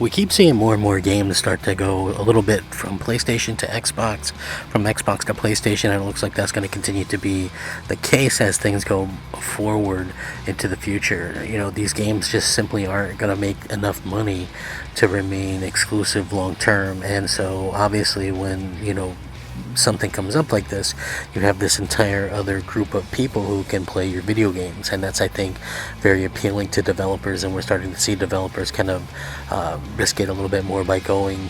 We keep seeing more and more games start to go a little bit from PlayStation to Xbox, from Xbox to PlayStation, and it looks like that's going to continue to be the case as things go forward into the future. These games just simply aren't going to make enough money to remain exclusive long term, and so obviously when, something comes up like this, you have this entire other group of people who can play your video games, and that's, I think, very appealing to developers. And we're starting to see developers kind of risk it a little bit more by going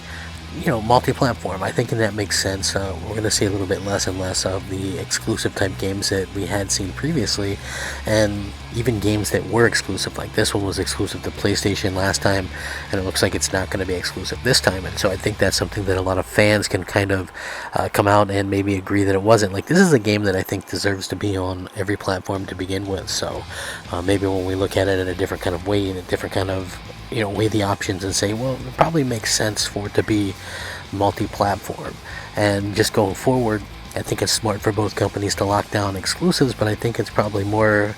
multi-platform. I think that makes sense. We're going to see a little bit less and less of the exclusive type games that we had seen previously, and even games that were exclusive, like this one was exclusive to PlayStation last time, and it looks like it's not going to be exclusive this time. And so I think that's something that a lot of fans can kind of come out and maybe agree that it wasn't. Like, this is a game that I think deserves to be on every platform to begin with. So maybe when we look at it in a different kind of way, in a different kind of weigh the options and say, well, it probably makes sense for it to be multi-platform. And just going forward, I think it's smart for both companies to lock down exclusives, but I think it's probably more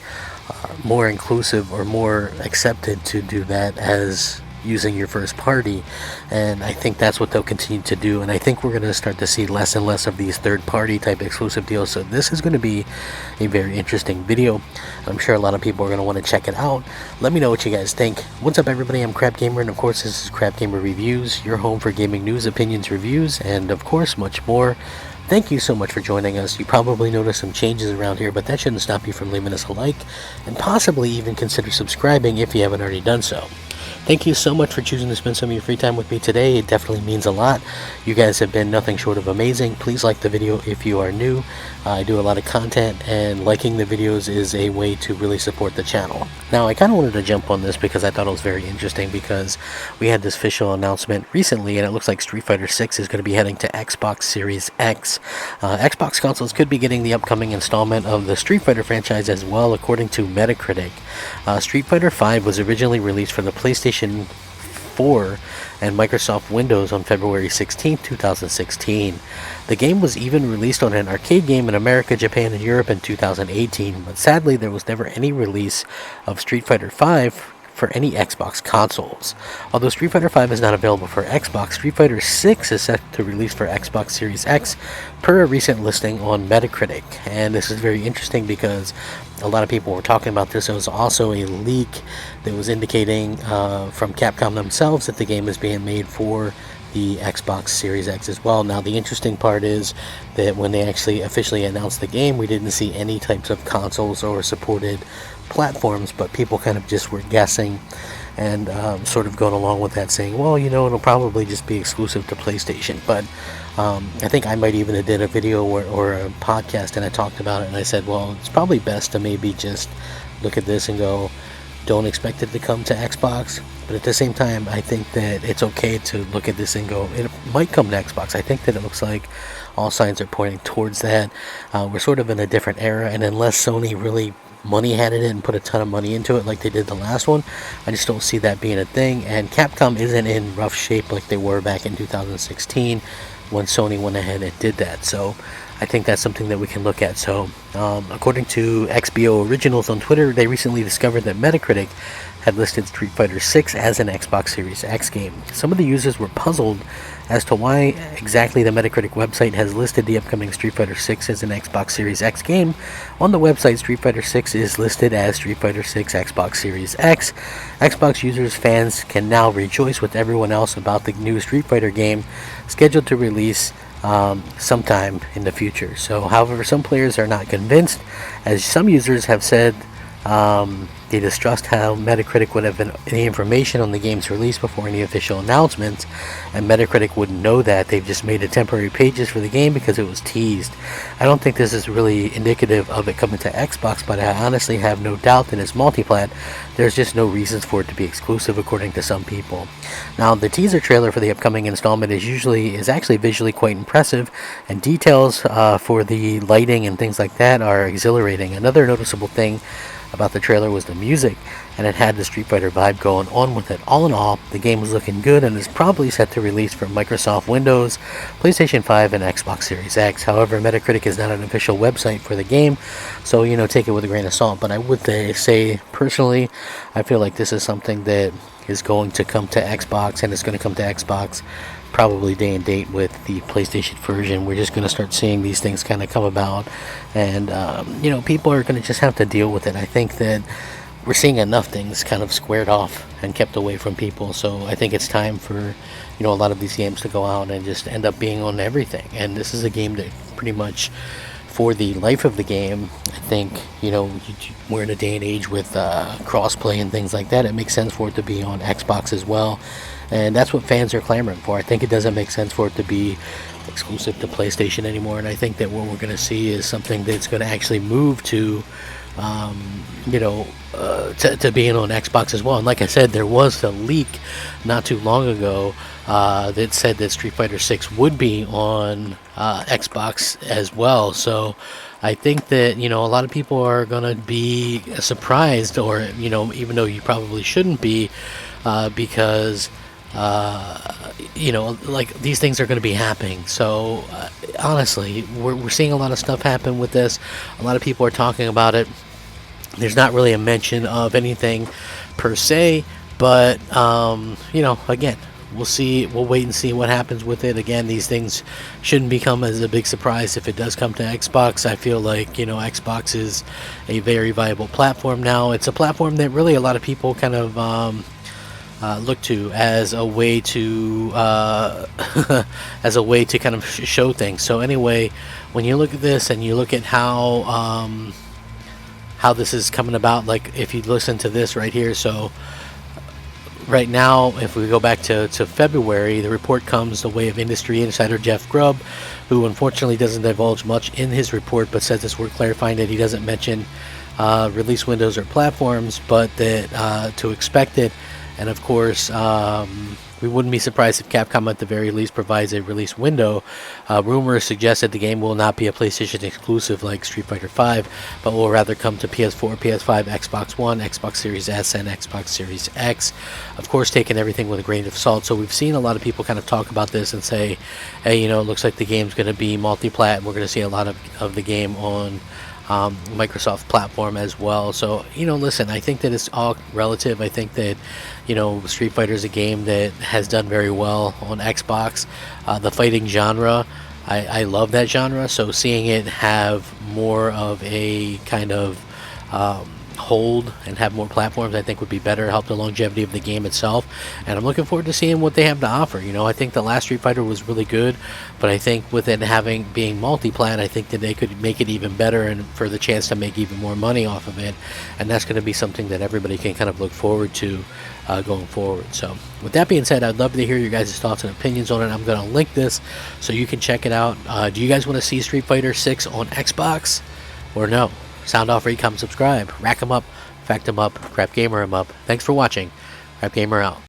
inclusive or more accepted to do that as using your first party, and I think that's what they'll continue to do. And I think we're going to start to see less and less of these third-party type exclusive deals. So this is going to be a very interesting video. I'm sure a lot of people are going to want to check it out. Let me know what you guys think. What's up, everybody? I'm Crab Gamer, and of course this is Crab Gamer Reviews, your home for gaming news, opinions, reviews, and of course much more. Thank you so much for joining us. You probably noticed some changes around here, but that shouldn't stop you from leaving us a like and possibly even consider subscribing if you haven't already done so. Thank you so much for choosing to spend some of your free time with me today. It definitely means a lot. You guys have been nothing short of amazing. Please like the video if you are new. I do a lot of content, and liking the videos is a way to really support the channel. Now, I kind of wanted to jump on this because I thought it was very interesting, because we had this official announcement recently, and it looks like Street Fighter 6 is going to be heading to Xbox Series X. Xbox consoles could be getting the upcoming installment of the Street Fighter franchise as well, according to Metacritic. Street Fighter 5 was originally released for the PlayStation 4 and Microsoft Windows on February 16, 2016. The game was even released on an arcade game in America, Japan, and Europe in 2018, but sadly there was never any release of Street Fighter 5 for any Xbox consoles. Although Street Fighter 5 is not available for Xbox, Street Fighter 6 is set to release for Xbox Series X per a recent listing on Metacritic. And this is very interesting because a lot of people were talking about this. There was also a leak that was indicating from Capcom themselves that the game is being made for the Xbox Series X as well. Now, the interesting part is that when they actually officially announced the game, we didn't see any types of consoles or supported platforms, but people kind of just were guessing and sort of going along with that, saying, well, it'll probably just be exclusive to PlayStation. But I think I might even have did a video or a podcast, and I talked about it, and I said, well, it's probably best to maybe just look at this and go, don't expect it to come to Xbox. But at the same time, I think that it's okay to look at this and go, it might come to Xbox. I think that it looks like all signs are pointing towards that. We're sort of in a different era, and unless Sony really money had it and put a ton of money into it like they did the last one, I just don't see that being a thing. And Capcom isn't in rough shape like they were back in 2016 when Sony went ahead and did that. So I think that's something that we can look at. So according to XBO Originals on Twitter, they recently discovered that Metacritic had listed Street Fighter 6 as an Xbox Series X game. Some of the users were puzzled as to why exactly the Metacritic website has listed the upcoming Street Fighter 6 as an Xbox Series X game. On the website, Street Fighter 6 is listed as Street Fighter 6 Xbox Series X. Xbox users, fans can now rejoice with everyone else about the new Street Fighter game scheduled to release sometime in the future. So, however, some players are not convinced, as some users have said they distrust how Metacritic would have any information on the game's release before any official announcements, and Metacritic wouldn't know that. They've just made temporary pages for the game because it was teased. I don't think this is really indicative of it coming to Xbox, but I honestly have no doubt that it's multiplat. There's just no reasons for it to be exclusive, according to some people. Now, the teaser trailer for the upcoming installment is actually visually quite impressive, and details for the lighting and things like that are exhilarating. Another noticeable thing about the trailer was the music, and it had the Street Fighter vibe going on with it. All in all, the game was looking good and is probably set to release for Microsoft Windows, PlayStation 5, and Xbox Series X. However, Metacritic is not an official website for the game, so take it with a grain of salt. But I would say, personally, I feel like this is something that is going to come to Xbox, and it's going to come to Xbox probably day and date with the PlayStation version. We're just going to start seeing these things kind of come about, and people are going to just have to deal with it. I think that we're seeing enough things kind of squared off and kept away from people, so I think it's time for a lot of these games to go out and just end up being on everything. And this is a game that pretty much, for the life of the game, I think we're in a day and age with crossplay and things like that. It makes sense for it to be on Xbox as well, and that's what fans are clamoring for. I think it doesn't make sense for it to be exclusive to PlayStation anymore, and I think that what we're going to see is something that's going to actually move to to being on Xbox as well. And like I said, there was a leak not too long ago that said that Street Fighter 6 would be on Xbox as well. So I think that a lot of people are gonna be surprised, or even though you probably shouldn't be, because like these things are going to be happening. So honestly, we're seeing a lot of stuff happen with this. A lot of people are talking about it. There's not really a mention of anything per se, but again, we'll see. We'll wait and see what happens with it. Again, these things shouldn't become as a big surprise if it does come to Xbox. I feel like Xbox is a very viable platform now. It's a platform that really a lot of people kind of look to as a way to kind of show things. So anyway, when you look at this and you look at how this is coming about, like if you listen to this right here, so right now, if we go back to February, the report comes the way of industry insider Jeff Grubb, who unfortunately doesn't divulge much in his report, but says it's worth clarifying that he doesn't mention release windows or platforms, but that to expect it. And of course, we wouldn't be surprised if Capcom at the very least provides a release window. Rumors suggest that the game will not be a PlayStation exclusive like Street Fighter 5, but will rather come to PS4, PS5, Xbox One, Xbox Series S, and Xbox Series X. Of course, taking everything with a grain of salt. So we've seen a lot of people kind of talk about this and say, hey, it looks like the game's going to be multi-plat, and we're going to see a lot of the game on Microsoft platform as well. So listen, I think that it's all relative. I think that Street Fighter is a game that has done very well on Xbox. The fighting genre, I love that genre, so seeing it have more of a kind of hold and have more platforms, I think would be better, help the longevity of the game itself. And I'm looking forward to seeing what they have to offer. I think the last Street Fighter was really good, but I think with it being multi-plat, I think that they could make it even better and for the chance to make even more money off of it. And that's going to be something that everybody can kind of look forward to going forward. So with that being said, I'd love to hear your guys' thoughts and opinions on it. I'm going to link this so you can check it out. Do you guys want to see Street Fighter 6 on Xbox or no? Sound off, rate, comment, subscribe. Rack 'em up, fact 'em up, Crap Gamer 'em up. Thanks for watching. Crap Gamer out.